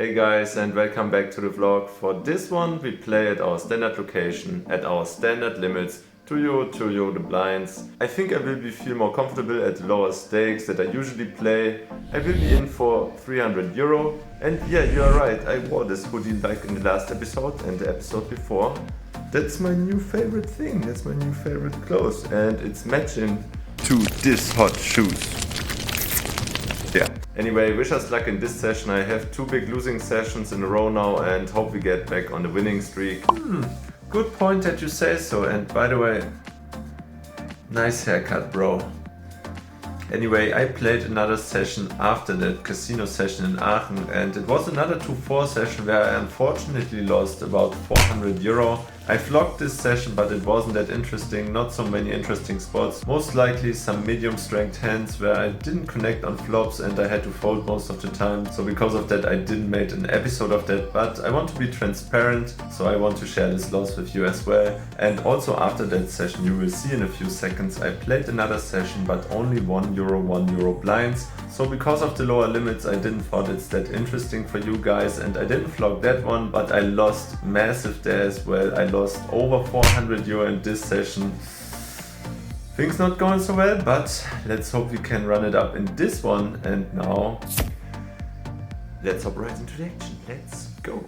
Hey guys, and welcome back to the vlog. For this one we play at our standard location, at our standard limits, 2 euro the blinds. I think I will feel more comfortable at the lower stakes that I usually play. I will be in for 300 euro. And yeah, you are right, I wore this hoodie like in the last episode and the episode before. That's my new favorite thing, that's my new favorite clothes, and it's matching to this hot shoes. Yeah. Anyway, wish us luck in this session. I have 2 big losing sessions in a row now and hope we get back on the winning streak. Good point that you say so, and by the way, nice haircut, bro. Anyway, I played another session after that casino session in Aachen, and it was another 2-4 session where I unfortunately lost about 400 euro. I vlogged this session, but it wasn't that interesting, not so many interesting spots. Most likely some medium strength hands where I didn't connect on flops and I had to fold most of the time. So because of that I didn't make an episode of that, but I want to be transparent, so I want to share this loss with you as well. And also after that session, you will see in a few seconds, I played another session but only 1 euro blinds. So because of the lower limits I didn't thought it's that interesting for you guys, and I didn't vlog that one, but I lost massive there as well. I lost over 400 euro in this session. Things not going so well, but let's hope we can run it up in this one. And now let's hop right into the action. Let's go.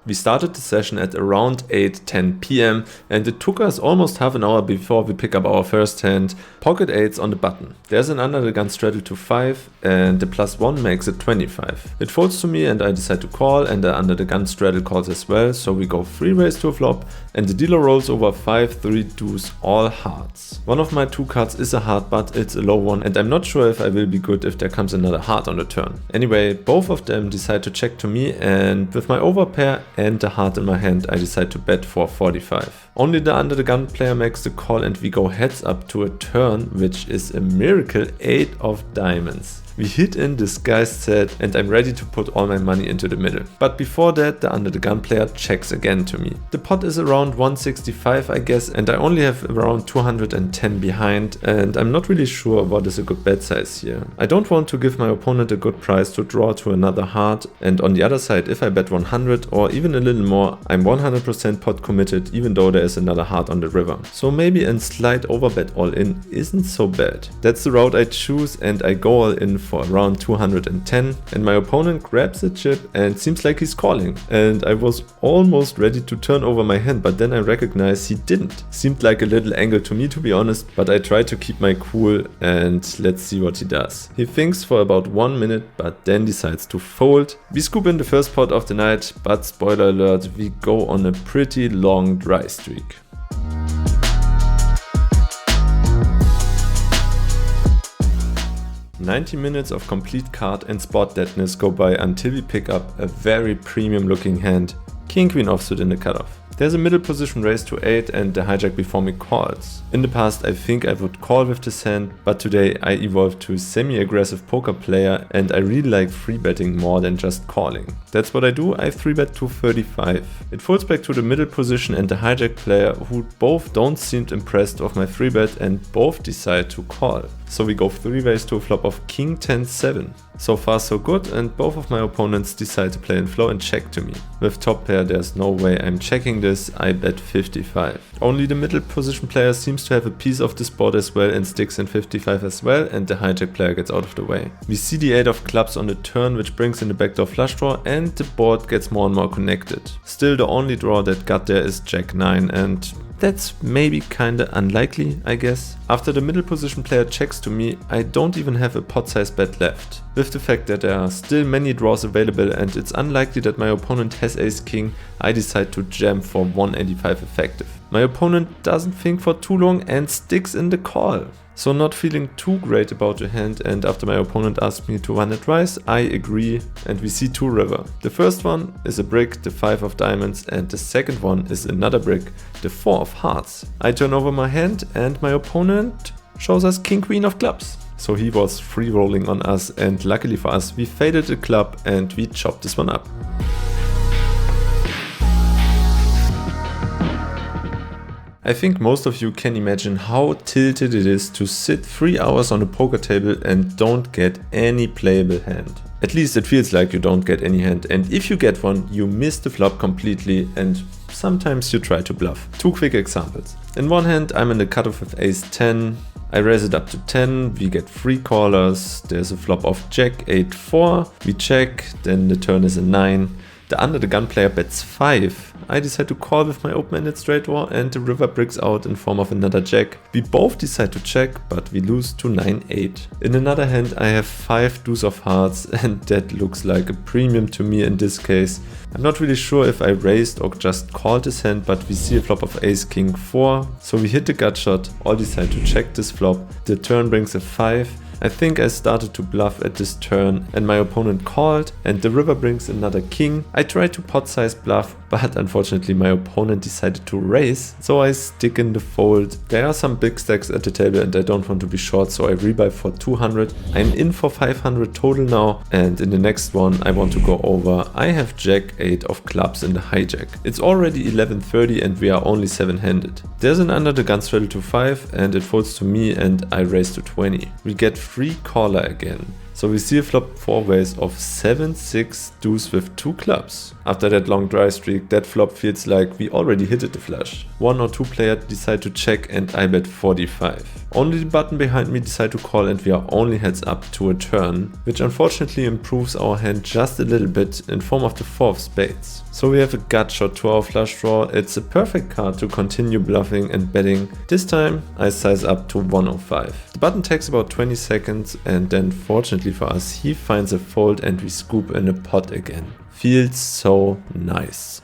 We started the session at around 8-10 PM and it took us almost half an hour before we pick up our first hand. Pocket 8s on the button. There's an under the gun straddle to 5 and the +1 makes it 25. It folds to me and I decide to call, and the under the gun straddle calls as well, so we go 3 raise to a flop and the dealer rolls over 5 3 deuce all hearts. One of my 2 cards is a heart, but it's a low one and I'm not sure if I will be good if there comes another heart on the turn. Anyway, both of them decide to check to me, and with my overpair and the heart in my hand I decide to bet for 45. Only the under the gun player makes the call and we go heads up to a turn, which is a miracle 8 of diamonds. We hit in disguised set and I'm ready to put all my money into the middle. But before that, the under the gun player checks again to me. The pot is around 165 I guess, and I only have around 210 behind, and I'm not really sure what is a good bet size here. I don't want to give my opponent a good price to draw to another heart, and on the other side, if I bet 100 or even a little more, I'm 100% pot committed even though there is another heart on the river. So maybe a slight overbet all in isn't so bad. That's the route I choose and I go all in for around 210, and my opponent grabs a chip and seems like he's calling, and I was almost ready to turn over my hand, but then I recognized he didn't. Seemed like a little angle to me, to be honest, but I try to keep my cool and let's see what he does. He thinks for about 1 minute but then decides to fold. We scoop in the first pot of the night, but spoiler alert, we go on a pretty long dry streak. "90 minutes of complete card and spot deadness go by until we pick up a very premium looking hand, King Queen offsuit in the cutoff. There's a middle position raise to 8 and the hijack before me calls. In the past I think I would call with this hand, but today I evolved to semi-aggressive poker player and I really like 3-betting more than just calling. That's what I do, I 3-bet to 35. It folds back to the middle position and the hijack player, who both don't seem impressed of my 3-bet and both decide to call. So we go 3 ways to a flop of King 10-7. So far so good, and both of my opponents decide to play in flow and check to me. With top pair there's no way I'm checking this, I bet 55. Only the middle position player seems to have a piece of this board as well and sticks in 55 as well, and the hijack player gets out of the way. We see the 8 of clubs on the turn, which brings in the backdoor flush draw, and the board gets more and more connected. Still the only draw that got there is Jack 9, and that's maybe kinda unlikely, I guess. After the middle position player checks to me, I don't even have a pot size bet left. With the fact that there are still many draws available and it's unlikely that my opponent has ace king, I decide to jam for 185 effective. My opponent doesn't think for too long and sticks in the call. So not feeling too great about the hand, and after my opponent asks me to run it twice, I agree and we see 2 river. The first one is a brick, the 5 of diamonds, and the second one is another brick, the 4 of hearts. I turn over my hand and my opponent shows us King Queen of clubs. So he was free rolling on us, and luckily for us we faded a club and we chopped this one up. I think most of you can imagine how tilted it is to sit 3 hours on a poker table and don't get any playable hand. At least it feels like you don't get any hand, and if you get one, you miss the flop completely and sometimes you try to bluff. 2 quick examples. In one hand, I'm in the cutoff with ace 10. I raise it up to 10, we get 3 callers, there's a flop of jack 8-4, we check, then the turn is a 9. The under the gun player bets 5. I decide to call with my open-ended straight draw and the river bricks out in form of another jack. We both decide to check, but we lose to 9-8. In another hand, I have 5 deuce of hearts and that looks like a premium to me in this case. I'm not really sure if I raised or just called this hand, but we see a flop of ace king 4. So we hit the gut shot, all decide to check this flop. The turn brings a 5. I think I started to bluff at this turn and my opponent called and the river brings another king. I tried to pot size bluff, but unfortunately my opponent decided to raise, so I stick in the fold. There are some big stacks at the table and I don't want to be short, so I rebuy for 200. I'm in for 500 total now, and in the next one I want to go over. I have jack 8 of clubs in the hijack. It's already 11:30 and we are only 7-handed. There's an under the gun straddle to 5 and it folds to me and I raise to 20. We get 3 caller again. So we see a flop 4 ways of 7-6 deuce with 2 clubs. After that long dry streak, that flop feels like we already hit it the flush. 1 or 2 players decide to check and I bet 45. Only the button behind me decide to call and we are only heads up to a turn, which unfortunately improves our hand just a little bit in form of the 4 of spades. So we have a gut shot to our flush draw. It's a perfect card to continue bluffing and betting. This time I size up to 105. The button takes about 20 seconds and then fortunately for us he finds a fold and we scoop in a pot again. Feels so nice.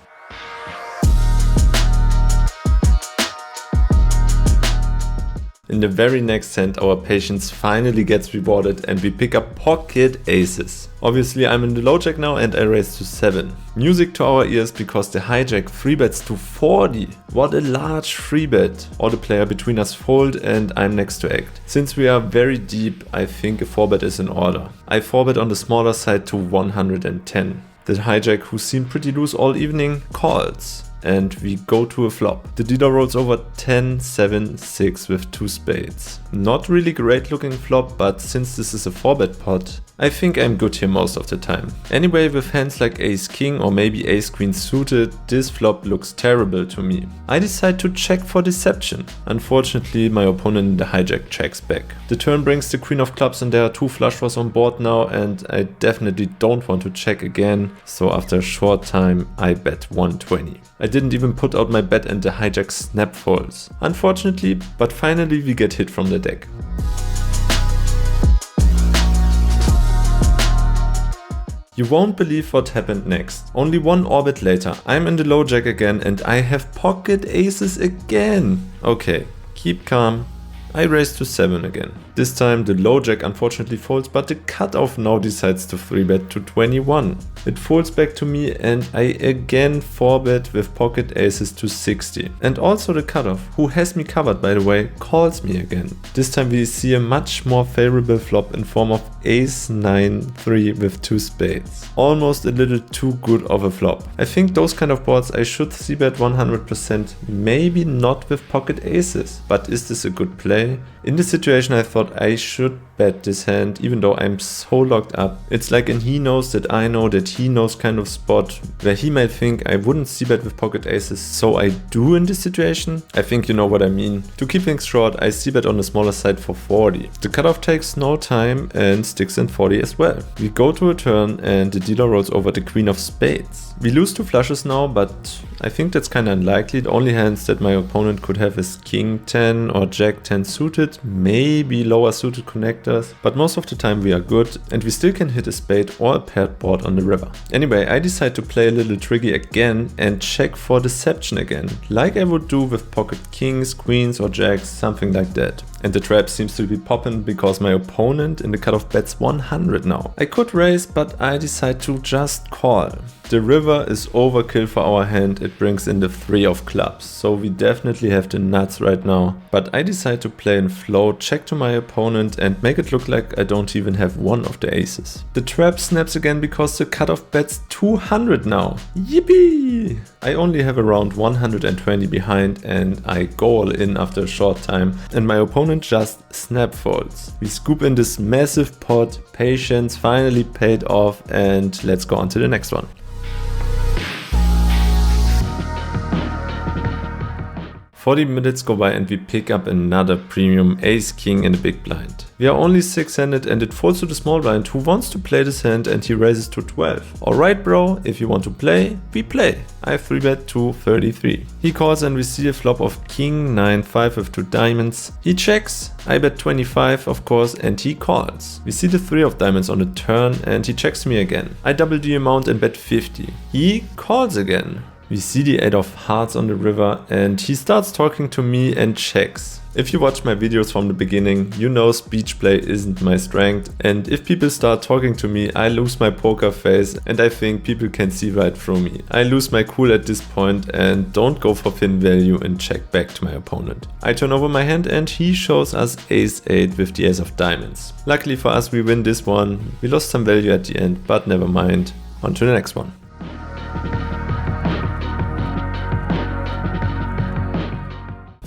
In the very next hand, our patience finally gets rewarded and we pick up pocket aces. Obviously I'm in the low jack now and I raise to 7. Music to our ears because the hijack 3 bets to 40. What a large 3 bet. All the player between us fold and I'm next to act. Since we are very deep, I think a 4 bet is in order. I 4 bet on the smaller side to 110. The hijack, who seemed pretty loose all evening, calls. And we go to a flop. The dealer rolls over 10, 7, 6 with 2 spades. Not really great looking flop, but since this is a 4-bet pot, I think I'm good here most of the time. Anyway, with hands like ace king or maybe ace queen suited, this flop looks terrible to me. I decide to check for deception. Unfortunately, my opponent in the hijack checks back. The turn brings the queen of clubs and there are 2 flush draws on board now and I definitely don't want to check again. So after a short time, I bet 120. I didn't even put out my bet and the hijack snap folds. Unfortunately, but finally we get hit from the deck. You won't believe what happened next. Only 1 orbit later, I'm in the low jack again and I have pocket aces again. Okay, keep calm. I raise to 7 again. This time the low jack unfortunately folds, but the cutoff now decides to 3-bet to 21. It folds back to me and I again 4-bet with pocket aces to 60. And also the cutoff, who has me covered by the way, calls me again. This time we see a much more favorable flop in form of ace 9-3 with 2 spades. Almost a little too good of a flop. I think those kind of boards I should 3-bet 100%, maybe not with pocket aces. But is this a good play? In this situation I thought I should bet this hand even though I'm so locked up. It's like an he knows that I know that he knows kind of spot where he might think I wouldn't c-bet with pocket aces, so I do in this situation. I think you know what I mean. To keep things short, I c-bet on the smaller side for 40. The cutoff takes no time and sticks in 40 as well. We go to a turn and the dealer rolls over the queen of spades. We lose 2 flushes now, but I think that's kinda unlikely. The only hands that my opponent could have is king 10 or jack 10 suited, maybe lower suited connectors, but most of the time we are good and we still can hit a spade or a paired board on the river. Anyway, I decide to play a little tricky again and check for deception again, like I would do with pocket kings, queens or jacks, something like that. And the trap seems to be popping because my opponent in the cutoff bets 100 now. I could raise, but I decide to just call. The river is overkill for our hand, it brings in the 3 of clubs, so we definitely have the nuts right now. But I decide to play in float, check to my opponent and make it look like I don't even have one of the aces. The trap snaps again because the cutoff bets 200 now. Yippee! I only have around 120 behind and I go all in after a short time and my opponent just snap folds. We scoop in this massive pot, patience finally paid off, and let's go on to the next one. 40 minutes go by and we pick up another premium ace-king in the big blind. We are only 6-handed and it falls to the small blind who wants to play this hand and he raises to 12. Alright bro, if you want to play, we play. I 3-bet to 33. He calls and we see a flop of king 9-5 with 2 diamonds. He checks, I bet 25 of course and he calls. We see the 3 of diamonds on the turn and he checks me again. I double the amount and bet 50. He calls again. We see the 8 of hearts on the river and he starts talking to me and checks. If you watch my videos from the beginning, you know speech play isn't my strength, and if people start talking to me, I lose my poker face and I think people can see right through me. I lose my cool at this point and don't go for thin value and check back to my opponent. I turn over my hand and he shows us ace 8 with the ace of diamonds. Luckily for us we win this one. We lost some value at the end, but never mind. On to the next one.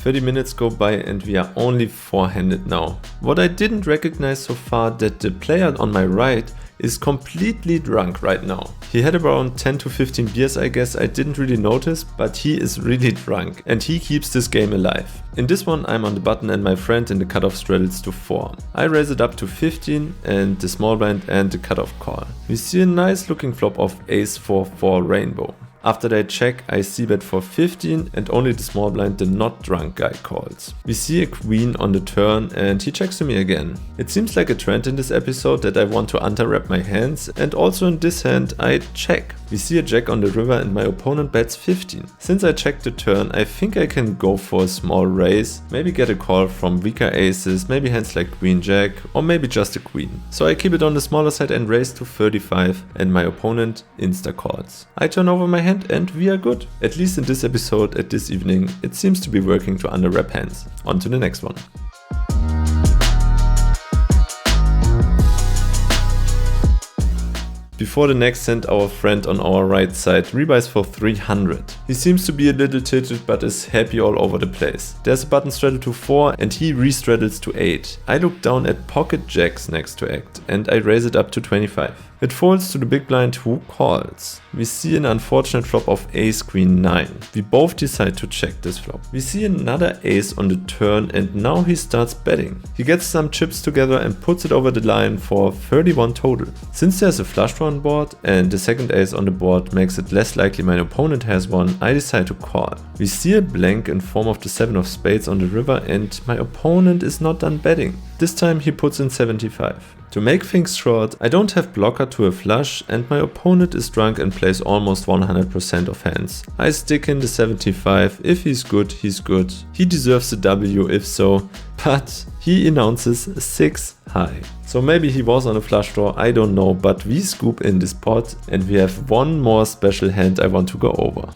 "30 minutes go by and we are only 4-handed now. What I didn't recognize so far that the player on my right is completely drunk right now. He had around 10 to 15 beers I guess, I didn't really notice, but he is really drunk and he keeps this game alive. In this one I'm on the button and my friend in the cutoff straddles to 4. I raise it up to 15 and the small blind and the cutoff call. We see a nice looking flop of ace 4-4 rainbow. After they check, I c-bet for 15 and only the small blind, the not drunk guy, calls. We see a queen on the turn and he checks to me again. It seems like a trend in this episode that I want to under-wrap my hands, and also in this hand I check. We see a jack on the river and my opponent bets 15. Since I checked the turn, I think I can go for a small raise, maybe get a call from weaker aces, maybe hands like queen jack, or maybe just a queen. So I keep it on the smaller side and raise to 35 and my opponent insta calls. I turn over my hand and we are good. At least in this episode at this evening, it seems to be working to under-wrap hands. On to the next one. Before the next hand, our friend on our right side rebuys for 300. He seems to be a little tilted but is happy all over the place. There's a button straddle to 4 and he re-straddles to 8. I look down at pocket jacks next to act and I raise it up to 25. It folds to the big blind who calls. We see an unfortunate flop of ace queen 9. We both decide to check this flop. We see another ace on the turn and now he starts betting. He gets some chips together and puts it over the line for 31 total. Since there's a flush draw on board and the second ace on the board makes it less likely my opponent has one, I decide to call. We see a blank in form of the 7 of spades on the river and my opponent is not done betting. This time he puts in 75. To make things short, I don't have blocker to a flush and my opponent is drunk and plays almost 100% of hands. I stick in the 75, if he's good, he's good. He deserves the W if so, but he announces 6 high. So maybe he was on a flush draw, I don't know, but we scoop in this pot and we have one more special hand I want to go over.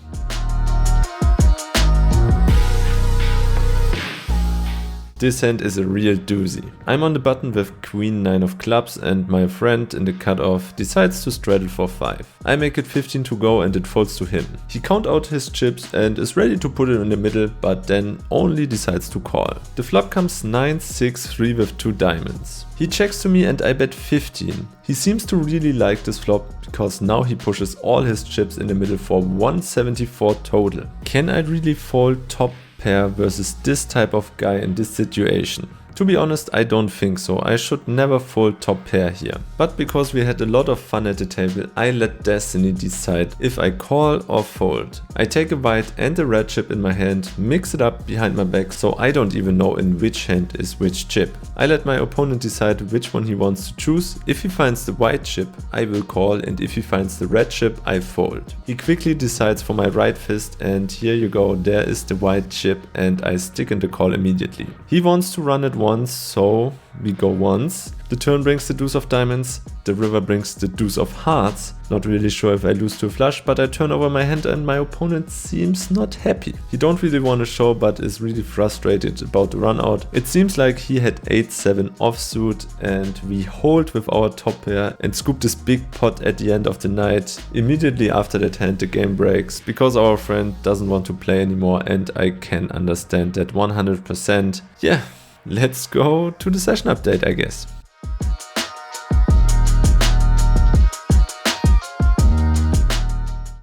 This hand is a real doozy. I'm on the button with queen 9 of clubs and my friend in the cutoff decides to straddle for 5. I make it 15 to go and it folds to him. He count out his chips and is ready to put it in the middle, but then only decides to call. The flop comes 9-6-3 with 2 diamonds. He checks to me and I bet 15. He seems to really like this flop because now he pushes all his chips in the middle for 174 total. Can I really fold top pair versus this type of guy in this situation? To be honest, I don't think so. I should never fold top pair here. But because we had a lot of fun at the table, I let destiny decide if I call or fold. I take a white and a red chip in my hand, mix it up behind my back so I don't even know in which hand is which chip. I let my opponent decide which one he wants to choose. If he finds the white chip, I will call, and if he finds the red chip, I fold. He quickly decides for my right fist and here you go, there is the white chip and I stick in the call immediately. He wants to run it once, so we go once. The turn brings the deuce of diamonds, the river brings the deuce of hearts. Not really sure if I lose to a flush, but I turn over my hand and my opponent seems not happy. He don't really want to show, but is really frustrated about the run out. It seems like he had 8-7 offsuit, and we hold with our top pair and scoop this big pot at the end of the night. Immediately after that hand the game breaks, because our friend doesn't want to play anymore, and I can understand that 100%. Yeah, let's go to the session update, I guess.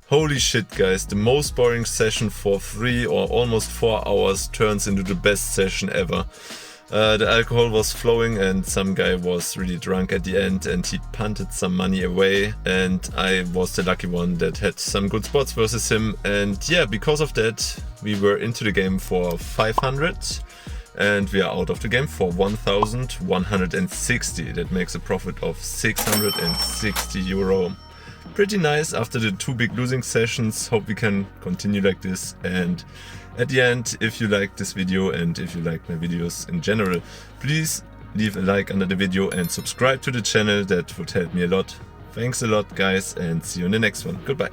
Holy shit guys, the most boring session for 3 or almost 4 hours turns into the best session ever. The alcohol was flowing and some guy was really drunk at the end and he punted some money away, and I was the lucky one that had some good spots versus him, and yeah, because of that we were into the game for 500 and we are out of the game for 1160. That makes a profit of 660 euro. Pretty nice after the 2 big losing sessions. Hope we can continue like this. And at the end, if you like this video and if you like my videos in general, please leave a like under the video and subscribe to the channel. That would help me a lot. Thanks a lot guys, and see you in the next one. Goodbye.